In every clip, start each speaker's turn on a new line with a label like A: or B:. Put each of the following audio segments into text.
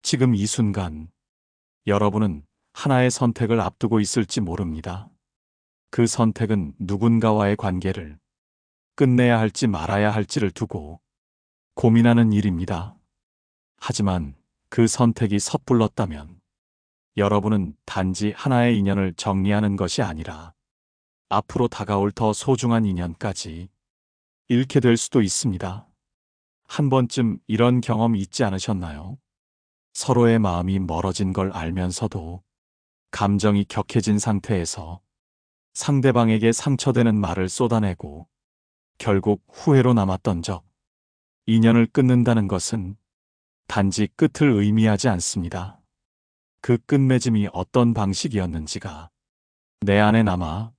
A: 지금 이 순간 여러분은 하나의 선택을 앞두고 있을지 모릅니다. 그 선택은 누군가와의 관계를 끝내야 할지 말아야 할지를 두고 고민하는 일입니다. 하지만 그 선택이 섣불렀다면 여러분은 단지 하나의 인연을 정리하는 것이 아니라 앞으로 다가올 더 소중한 인연까지 잃게 될 수도 있습니다. 한 번쯤 이런 경험 있지 않으셨나요? 서로의 마음이 멀어진 걸 알면서도 감정이 격해진 상태에서 상대방에게 상처되는 말을 쏟아내고 결국 후회로 남았던 적. 인연을 끊는다는 것은 단지 끝을 의미하지 않습니다. 그 끝맺음이 어떤 방식이었는지가 내 안에 남아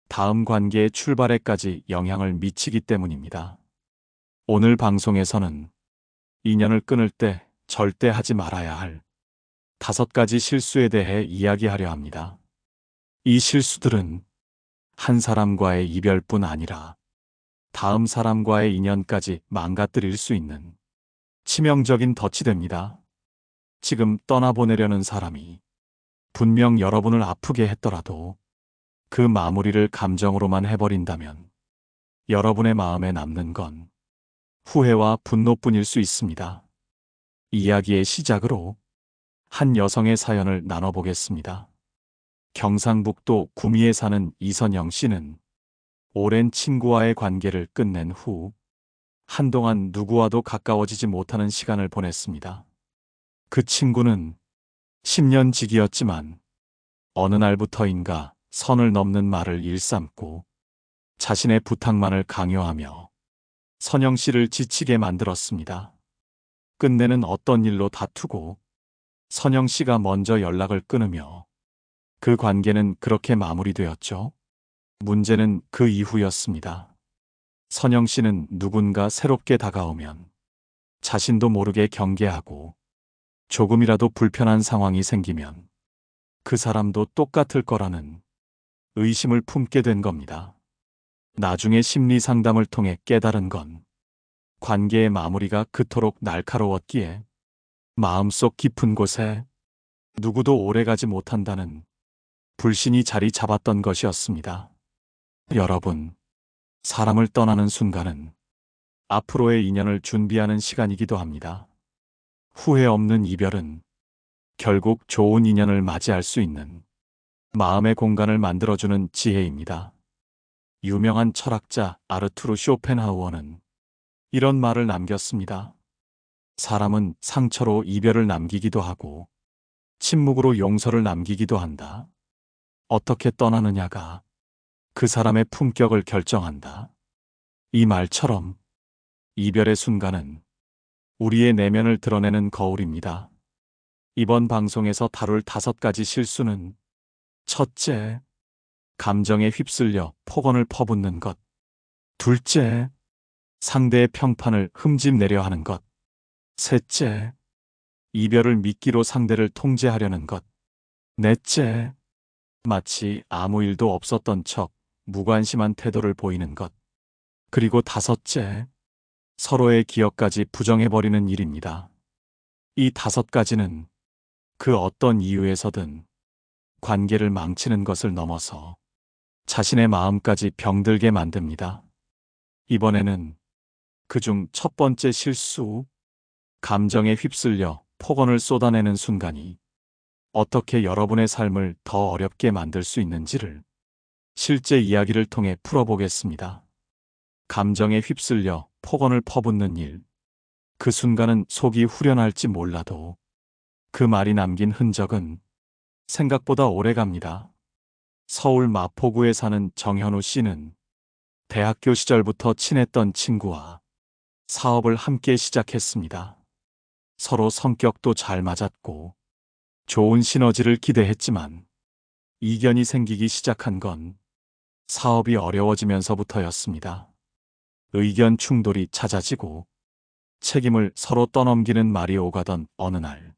A: 다음 관계의 출발에까지 영향을 미치기 때문입니다. 오늘 방송에서는 인연을 끊을 때 절대 하지 말아야 할 5가지 실수에 대해 이야기하려 합니다. 이 실수들은 한 사람과의 이별뿐 아니라 다음 사람과의 인연까지 망가뜨릴 수 있는 치명적인 덫이 됩니다. 지금 떠나보내려는 사람이 분명 여러분을 아프게 했더라도 그 마무리를 감정으로만 해버린다면 여러분의 마음에 남는 건 후회와 분노뿐일 수 있습니다. 이야기의 시작으로 한 여성의 사연을 나눠보겠습니다. 경상북도 구미에 사는 이선영 씨는 오랜 친구와의 관계를 끝낸 후 한동안 누구와도 가까워지지 못하는 시간을 보냈습니다. 그 친구는 10년 지기였지만 어느 날부터인가 선을 넘는 말을 일삼고 자신의 부탁만을 강요하며 선영 씨를 지치게 만들었습니다. 끝내는 어떤 일로 다투고 선영 씨가 먼저 연락을 끊으며 그 관계는 그렇게 마무리되었죠. 문제는 그 이후였습니다. 선영 씨는 누군가 새롭게 다가오면 자신도 모르게 경계하고 조금이라도 불편한 상황이 생기면 그 사람도 똑같을 거라는 의심을 품게 된 겁니다. 나중에 심리 상담을 통해 깨달은 건 관계의 마무리가 그토록 날카로웠기에 마음속 깊은 곳에 누구도 오래가지 못한다는 불신이 자리 잡았던 것이었습니다. 여러분, 사람을 떠나는 순간은 앞으로의 인연을 준비하는 시간이기도 합니다. 후회 없는 이별은 결국 좋은 인연을 맞이할 수 있는 마음의 공간을 만들어주는 지혜입니다. 유명한 철학자 아르투르 쇼펜하우어는 이런 말을 남겼습니다. 사람은 상처로 이별을 남기기도 하고 침묵으로 용서를 남기기도 한다. 어떻게 떠나느냐가 그 사람의 품격을 결정한다. 이 말처럼 이별의 순간은 우리의 내면을 드러내는 거울입니다. 이번 방송에서 다룰 5가지 실수는: 첫째, 감정에 휩쓸려 폭언을 퍼붓는 것. 둘째, 상대의 평판을 흠집내려 하는 것. 셋째, 이별을 미끼로 상대를 통제하려는 것. 넷째, 마치 아무 일도 없었던 척 무관심한 태도를 보이는 것. 그리고 다섯째, 서로의 기억까지 부정해버리는 일입니다. 이 5가지는 그 어떤 이유에서든 관계를 망치는 것을 넘어서 자신의 마음까지 병들게 만듭니다. 이번에는 그중 첫 번째 실수, 감정에 휩쓸려 폭언을 쏟아내는 순간이 어떻게 여러분의 삶을 더 어렵게 만들 수 있는지를 실제 이야기를 통해 풀어보겠습니다. 감정에 휩쓸려 폭언을 퍼붓는 일. 그 순간은 속이 후련할지 몰라도 그 말이 남긴 흔적은 생각보다 오래갑니다. 서울 마포구에 사는 정현우 씨는 대학교 시절부터 친했던 친구와 사업을 함께 시작했습니다. 서로 성격도 잘 맞았고 좋은 시너지를 기대했지만 이견이 생기기 시작한 건 사업이 어려워지면서부터였습니다. 의견 충돌이 잦아지고 책임을 서로 떠넘기는 말이 오가던 어느 날,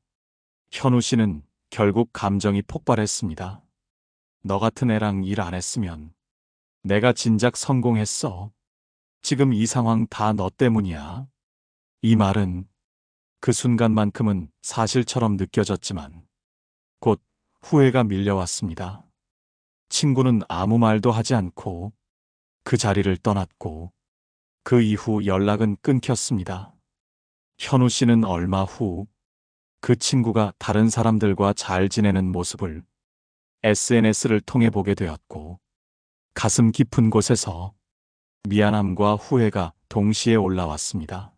A: 현우 씨는 결국 감정이 폭발했습니다. 너 같은 애랑 일 안 했으면 내가 진작 성공했어. 지금 이 상황 다 너 때문이야. 이 말은 그 순간만큼은 사실처럼 느껴졌지만 곧 후회가 밀려왔습니다. 친구는 아무 말도 하지 않고 그 자리를 떠났고 그 이후 연락은 끊겼습니다. 현우 씨는 얼마 후 그 친구가 다른 사람들과 잘 지내는 모습을 SNS를 통해 보게 되었고 가슴 깊은 곳에서 미안함과 후회가 동시에 올라왔습니다.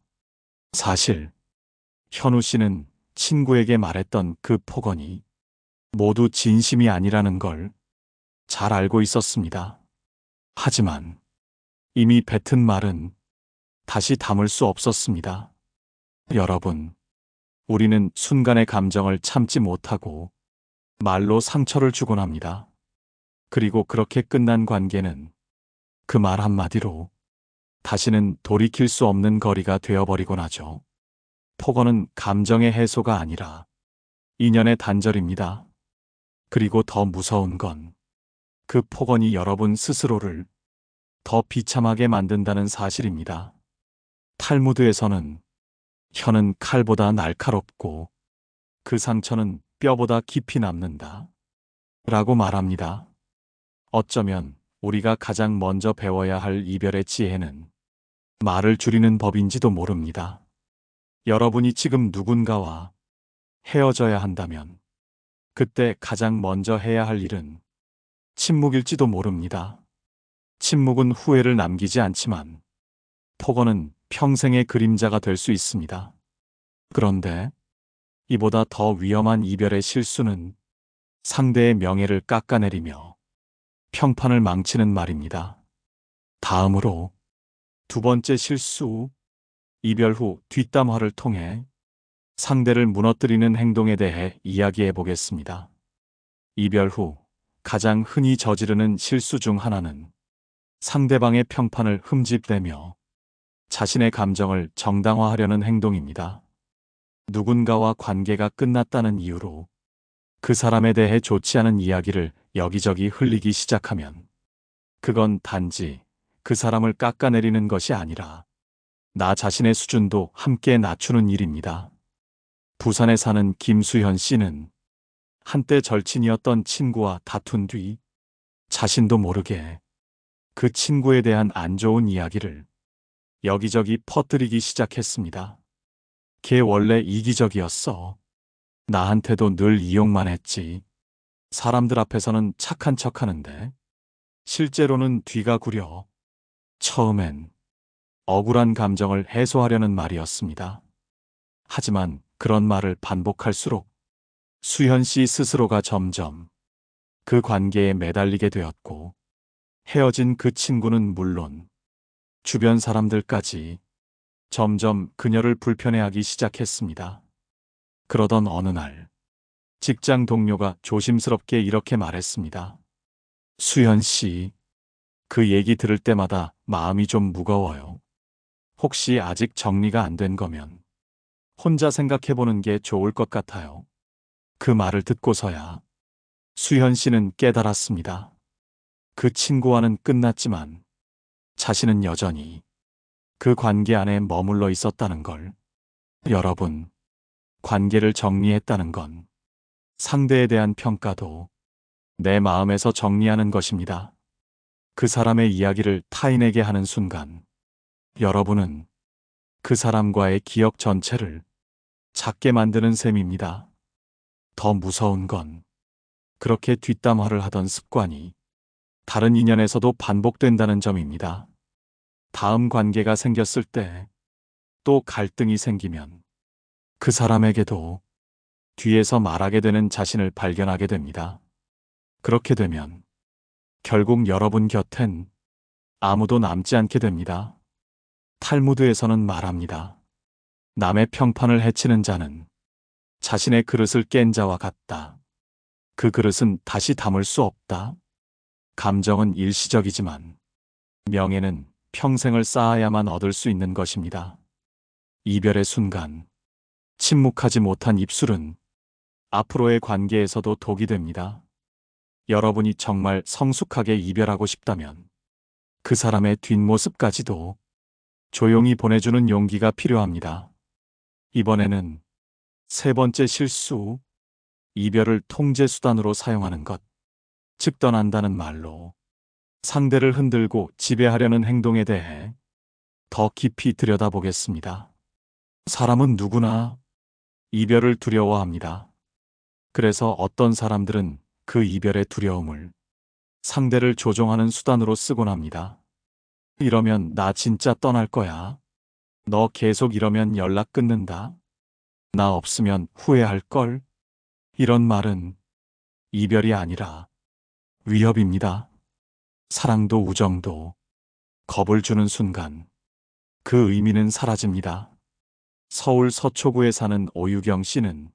A: 사실 현우 씨는 친구에게 말했던 그 폭언이 모두 진심이 아니라는 걸 잘 알고 있었습니다. 하지만 이미 뱉은 말은 다시 담을 수 없었습니다. 여러분, 우리는 순간의 감정을 참지 못하고 말로 상처를 주곤 합니다. 그리고 그렇게 끝난 관계는 그 말 한마디로 다시는 돌이킬 수 없는 거리가 되어버리곤 하죠. 폭언은 감정의 해소가 아니라 인연의 단절입니다. 그리고 더 무서운 건 그 폭언이 여러분 스스로를 더 비참하게 만든다는 사실입니다. 탈무드에서는 혀는 칼보다 날카롭고 그 상처는 뼈보다 깊이 남는다 라고 말합니다. 어쩌면 우리가 가장 먼저 배워야 할 이별의 지혜는 말을 줄이는 법인지도 모릅니다. 여러분이 지금 누군가와 헤어져야 한다면 그때 가장 먼저 해야 할 일은 침묵일지도 모릅니다. 침묵은 후회를 남기지 않지만 폭언은 평생의 그림자가 될 수 있습니다. 그런데 이보다 더 위험한 이별의 실수는 상대의 명예를 깎아내리며 평판을 망치는 말입니다. 다음으로 두 번째 실수, 이별 후 뒷담화를 통해 상대를 무너뜨리는 행동에 대해 이야기해 보겠습니다. 이별 후 가장 흔히 저지르는 실수 중 하나는 상대방의 평판을 흠집내며 자신의 감정을 정당화하려는 행동입니다. 누군가와 관계가 끝났다는 이유로 그 사람에 대해 좋지 않은 이야기를 여기저기 흘리기 시작하면 그건 단지 그 사람을 깎아내리는 것이 아니라 나 자신의 수준도 함께 낮추는 일입니다. 부산에 사는 김수현 씨는 한때 절친이었던 친구와 다툰 뒤 자신도 모르게 그 친구에 대한 안 좋은 이야기를 여기저기 퍼뜨리기 시작했습니다. 걔 원래 이기적이었어. 나한테도 늘 이용만 했지. 사람들 앞에서는 착한 척 하는데 실제로는 뒤가 구려. 처음엔 억울한 감정을 해소하려는 말이었습니다. 하지만 그런 말을 반복할수록 수현 씨 스스로가 점점 그 관계에 매달리게 되었고 헤어진 그 친구는 물론 주변 사람들까지 점점 그녀를 불편해하기 시작했습니다. 그러던 어느 날 직장 동료가 조심스럽게 이렇게 말했습니다. 수현 씨, 그 얘기 들을 때마다 마음이 좀 무거워요. 혹시 아직 정리가 안 된 거면 혼자 생각해보는 게 좋을 것 같아요. 그 말을 듣고서야 수현 씨는 깨달았습니다. 그 친구와는 끝났지만 자신은 여전히 그 관계 안에 머물러 있었다는 걸. 여러분, 관계를 정리했다는 건 상대에 대한 평가도 내 마음에서 정리하는 것입니다. 그 사람의 이야기를 타인에게 하는 순간 여러분은 그 사람과의 기억 전체를 작게 만드는 셈입니다. 더 무서운 건 그렇게 뒷담화를 하던 습관이 다른 인연에서도 반복된다는 점입니다. 다음 관계가 생겼을 때 또 갈등이 생기면 그 사람에게도 뒤에서 말하게 되는 자신을 발견하게 됩니다. 그렇게 되면 결국 여러분 곁엔 아무도 남지 않게 됩니다. 탈무드에서는 말합니다. 남의 평판을 해치는 자는 자신의 그릇을 깬 자와 같다. 그 그릇은 다시 담을 수 없다. 감정은 일시적이지만 명예는 평생을 쌓아야만 얻을 수 있는 것입니다. 이별의 순간 침묵하지 못한 입술은 앞으로의 관계에서도 독이 됩니다. 여러분이 정말 성숙하게 이별하고 싶다면 그 사람의 뒷모습까지도 조용히 보내주는 용기가 필요합니다. 이번에는 세 번째 실수, 이별을 통제 수단으로 사용하는 것, 즉 떠난다는 말로 상대를 흔들고 지배하려는 행동에 대해 더 깊이 들여다보겠습니다. 사람은 누구나 이별을 두려워합니다. 그래서 어떤 사람들은 그 이별의 두려움을 상대를 조종하는 수단으로 쓰곤 합니다. 이러면 나 진짜 떠날 거야. 너 계속 이러면 연락 끊는다. 나 없으면 후회할걸. 이런 말은 이별이 아니라 위협입니다. 사랑도 우정도 겁을 주는 순간 그 의미는 사라집니다. 서울 서초구에 사는 오유경 씨는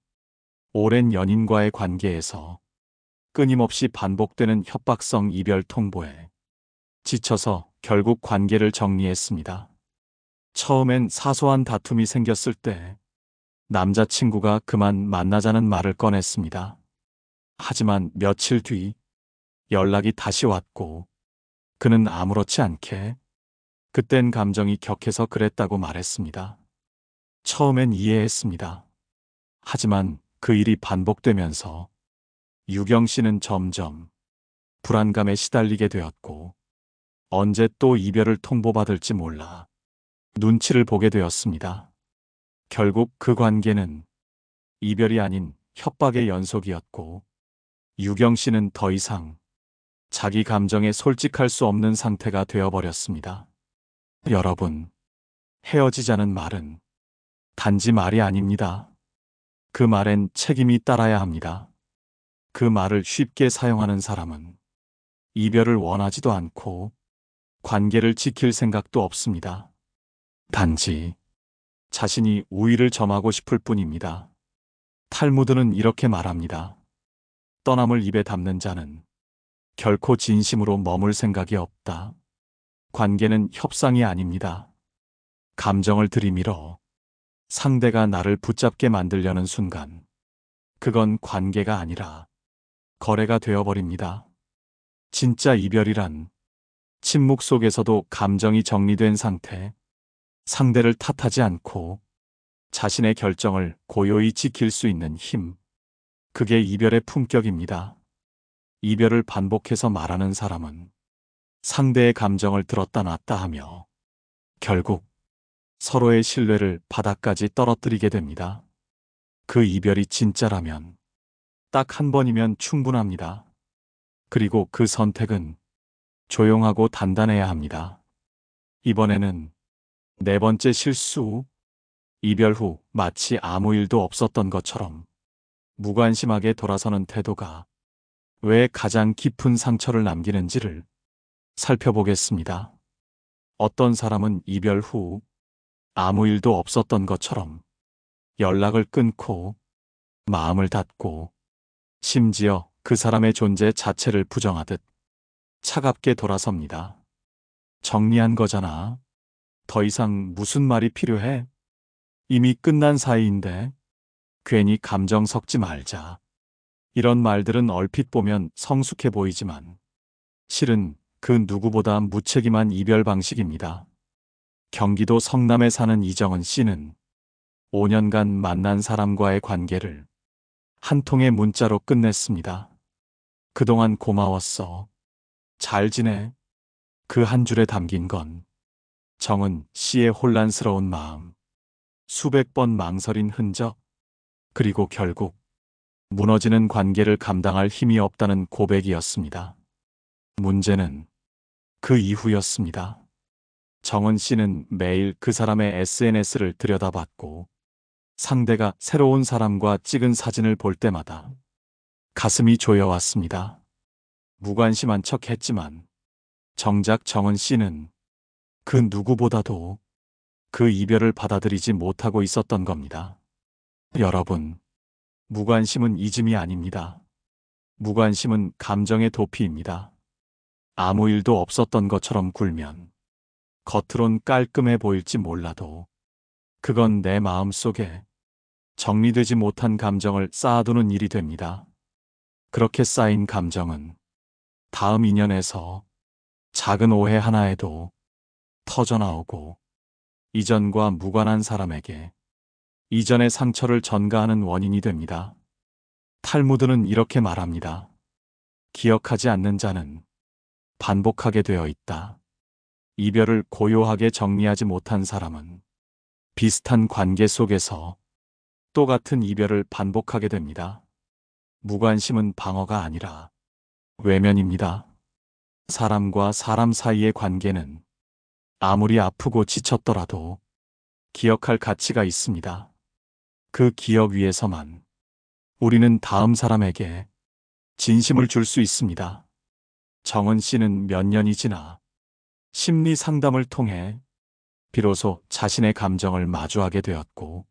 A: 오랜 연인과의 관계에서 끊임없이 반복되는 협박성 이별 통보에 지쳐서 결국 관계를 정리했습니다. 처음엔 사소한 다툼이 생겼을 때 남자친구가 그만 만나자는 말을 꺼냈습니다. 하지만 며칠 뒤 연락이 다시 왔고 그는 아무렇지 않게 그땐 감정이 격해서 그랬다고 말했습니다. 처음엔 이해했습니다. 하지만 그 일이 반복되면서 유경 씨는 점점 불안감에 시달리게 되었고 언제 또 이별을 통보받을지 몰라 눈치를 보게 되었습니다. 결국 그 관계는 이별이 아닌 협박의 연속이었고 유경 씨는 더 이상 자기 감정에 솔직할 수 없는 상태가 되어버렸습니다. 여러분, 헤어지자는 말은 단지 말이 아닙니다. 그 말엔 책임이 따라야 합니다. 그 말을 쉽게 사용하는 사람은 이별을 원하지도 않고 관계를 지킬 생각도 없습니다. 단지 자신이 우위를 점하고 싶을 뿐입니다. 탈무드는 이렇게 말합니다. 떠남을 입에 담는 자는 결코 진심으로 머물 생각이 없다. 관계는 협상이 아닙니다. 감정을 들이밀어 상대가 나를 붙잡게 만들려는 순간 그건 관계가 아니라 거래가 되어버립니다. 진짜 이별이란 침묵 속에서도 감정이 정리된 상태, 상대를 탓하지 않고 자신의 결정을 고요히 지킬 수 있는 힘, 그게 이별의 품격입니다. 이별을 반복해서 말하는 사람은 상대의 감정을 들었다 놨다 하며 결국 서로의 신뢰를 바닥까지 떨어뜨리게 됩니다. 그 이별이 진짜라면 딱 한 번이면 충분합니다. 그리고 그 선택은 조용하고 단단해야 합니다. 이번에는 네 번째 실수, 이별 후 마치 아무 일도 없었던 것처럼 무관심하게 돌아서는 태도가 왜 가장 깊은 상처를 남기는지를 살펴보겠습니다. 어떤 사람은 이별 후 아무 일도 없었던 것처럼 연락을 끊고 마음을 닫고 심지어 그 사람의 존재 자체를 부정하듯 차갑게 돌아섭니다. 정리한 거잖아. 더 이상 무슨 말이 필요해? 이미 끝난 사이인데 괜히 감정 섞지 말자. 이런 말들은 얼핏 보면 성숙해 보이지만 실은 그 누구보다 무책임한 이별 방식입니다. 경기도 성남에 사는 이정은 씨는 5년간 만난 사람과의 관계를 한 통의 문자로 끝냈습니다. 그동안 고마웠어. 잘 지내. 그 한 줄에 담긴 건 정은 씨의 혼란스러운 마음, 수백 번 망설인 흔적, 그리고 결국 무너지는 관계를 감당할 힘이 없다는 고백이었습니다. 문제는 그 이후였습니다. 정은 씨는 매일 그 사람의 SNS를 들여다봤고 상대가 새로운 사람과 찍은 사진을 볼 때마다 가슴이 조여왔습니다. 무관심한 척 했지만 정작 정은 씨는 그 누구보다도 그 이별을 받아들이지 못하고 있었던 겁니다. 여러분, 무관심은 잊음이 아닙니다. 무관심은 감정의 도피입니다. 아무 일도 없었던 것처럼 굴면 겉으론 깔끔해 보일지 몰라도 그건 내 마음 속에 정리되지 못한 감정을 쌓아두는 일이 됩니다. 그렇게 쌓인 감정은 다음 인연에서 작은 오해 하나에도 터져나오고 이전과 무관한 사람에게 이전의 상처를 전가하는 원인이 됩니다. 탈무드는 이렇게 말합니다. 기억하지 않는 자는 반복하게 되어 있다. 이별을 고요하게 정리하지 못한 사람은 비슷한 관계 속에서 또 같은 이별을 반복하게 됩니다. 무관심은 방어가 아니라 외면입니다. 사람과 사람 사이의 관계는 아무리 아프고 지쳤더라도 기억할 가치가 있습니다. 그 기억 위에서만 우리는 다음 사람에게 진심을 줄 수 있습니다. 정은 씨는 몇 년이 지나 심리 상담을 통해 비로소 자신의 감정을 마주하게 되었고,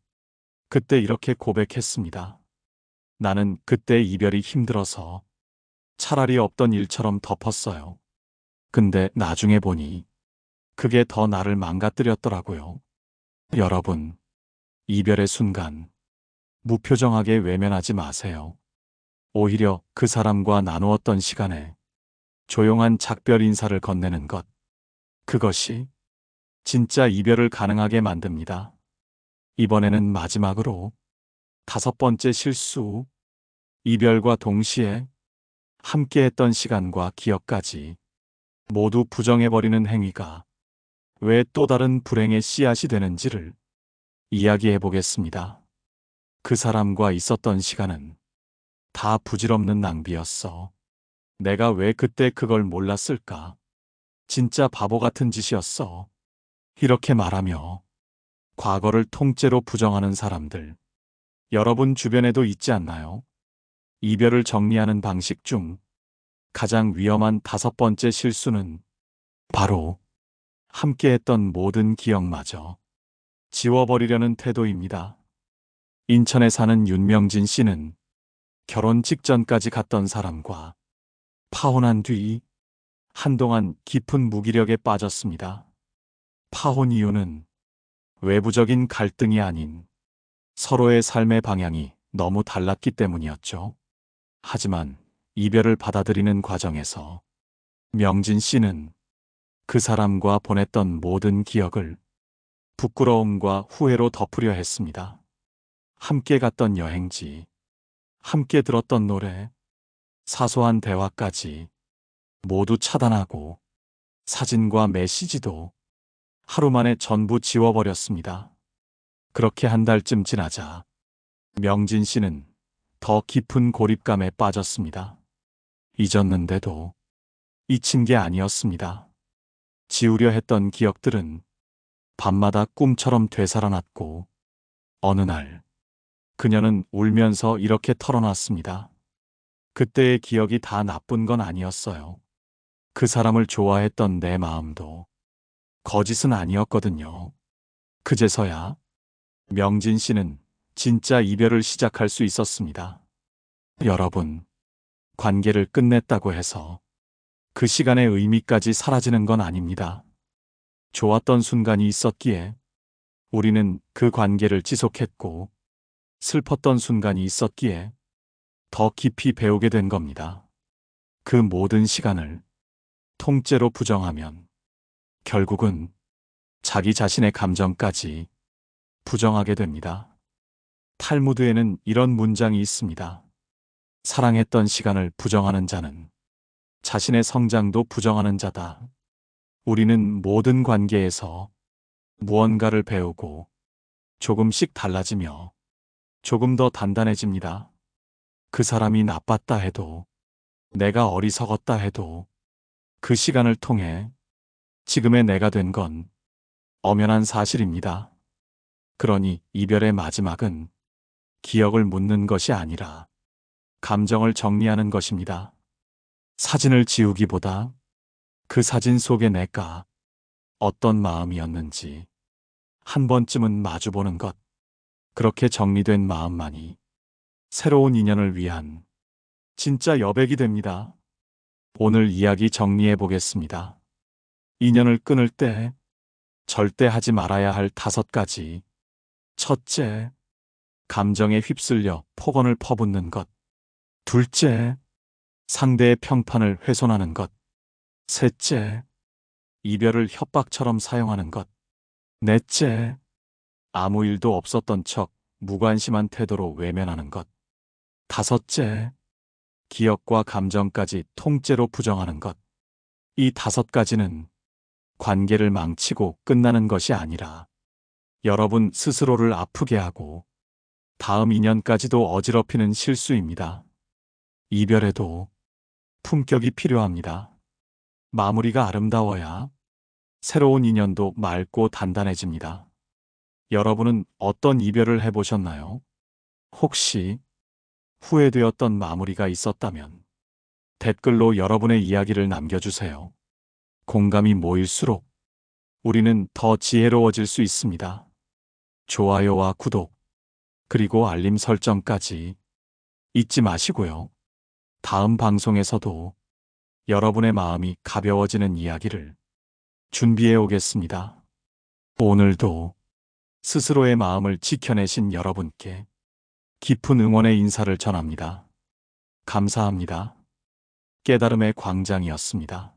A: 그때 이렇게 고백했습니다. 나는 그때 이별이 힘들어서 차라리 없던 일처럼 덮었어요. 근데 나중에 보니 그게 더 나를 망가뜨렸더라고요. 여러분, 이별의 순간 무표정하게 외면하지 마세요. 오히려 그 사람과 나누었던 시간에 조용한 작별 인사를 건네는 것, 그것이 진짜 이별을 가능하게 만듭니다. 이번에는 마지막으로 5번째 실수, 이별과 동시에 함께했던 시간과 기억까지 모두 부정해버리는 행위가 왜 또 다른 불행의 씨앗이 되는지를 이야기해 보겠습니다. 그 사람과 있었던 시간은 다 부질없는 낭비였어. 내가 왜 그때 그걸 몰랐을까? 진짜 바보 같은 짓이었어. 이렇게 말하며 과거를 통째로 부정하는 사람들, 여러분 주변에도 있지 않나요? 이별을 정리하는 방식 중 가장 위험한 5번째 실수는 바로 함께했던 모든 기억마저 지워버리려는 태도입니다. 인천에 사는 윤명진 씨는 결혼 직전까지 갔던 사람과 파혼한 뒤 한동안 깊은 무기력에 빠졌습니다. 파혼 이유는 외부적인 갈등이 아닌 서로의 삶의 방향이 너무 달랐기 때문이었죠. 하지만 이별을 받아들이는 과정에서 명진 씨는 그 사람과 보냈던 모든 기억을 부끄러움과 후회로 덮으려 했습니다. 함께 갔던 여행지, 함께 들었던 노래, 사소한 대화까지 모두 차단하고 사진과 메시지도 하루 만에 전부 지워버렸습니다. 그렇게 한 달쯤 지나자 명진 씨는 더 깊은 고립감에 빠졌습니다. 잊었는데도 잊힌 게 아니었습니다. 지우려 했던 기억들은 밤마다 꿈처럼 되살아났고, 어느 날 그녀는 울면서 이렇게 털어놨습니다. 그때의 기억이 다 나쁜 건 아니었어요. 그 사람을 좋아했던 내 마음도 거짓은 아니었거든요. 그제서야 명진 씨는 진짜 이별을 시작할 수 있었습니다. 여러분, 관계를 끝냈다고 해서 그 시간의 의미까지 사라지는 건 아닙니다. 좋았던 순간이 있었기에 우리는 그 관계를 지속했고, 슬펐던 순간이 있었기에 더 깊이 배우게 된 겁니다. 그 모든 시간을 통째로 부정하면 결국은 자기 자신의 감정까지 부정하게 됩니다. 탈무드에는 이런 문장이 있습니다. 사랑했던 시간을 부정하는 자는 자신의 성장도 부정하는 자다. 우리는 모든 관계에서 무언가를 배우고 조금씩 달라지며 조금 더 단단해집니다. 그 사람이 나빴다 해도, 내가 어리석었다 해도 그 시간을 통해 지금의 내가 된 건 엄연한 사실입니다. 그러니 이별의 마지막은 기억을 묻는 것이 아니라 감정을 정리하는 것입니다. 사진을 지우기보다 그 사진 속의 내가 어떤 마음이었는지 한 번쯤은 마주보는 것, 그렇게 정리된 마음만이 새로운 인연을 위한 진짜 여백이 됩니다. 오늘 이야기 정리해 보겠습니다. 인연을 끊을 때 절대 하지 말아야 할 5가지. 첫째, 감정에 휩쓸려 폭언을 퍼붓는 것. 둘째, 상대의 평판을 훼손하는 것. 셋째, 이별을 협박처럼 사용하는 것. 넷째, 아무 일도 없었던 척 무관심한 태도로 외면하는 것. 다섯째, 기억과 감정까지 통째로 부정하는 것. 이 5가지는 관계를 망치고 끝나는 것이 아니라 여러분 스스로를 아프게 하고 다음 인연까지도 어지럽히는 실수입니다. 이별에도 품격이 필요합니다. 마무리가 아름다워야 새로운 인연도 맑고 단단해집니다. 여러분은 어떤 이별을 해보셨나요? 혹시 후회되었던 마무리가 있었다면 댓글로 여러분의 이야기를 남겨주세요. 공감이 모일수록 우리는 더 지혜로워질 수 있습니다. 좋아요와 구독, 그리고 알림 설정까지 잊지 마시고요. 다음 방송에서도 여러분의 마음이 가벼워지는 이야기를 준비해 오겠습니다. 오늘도 스스로의 마음을 지켜내신 여러분께 깊은 응원의 인사를 전합니다. 감사합니다. 깨달음의 광장이었습니다.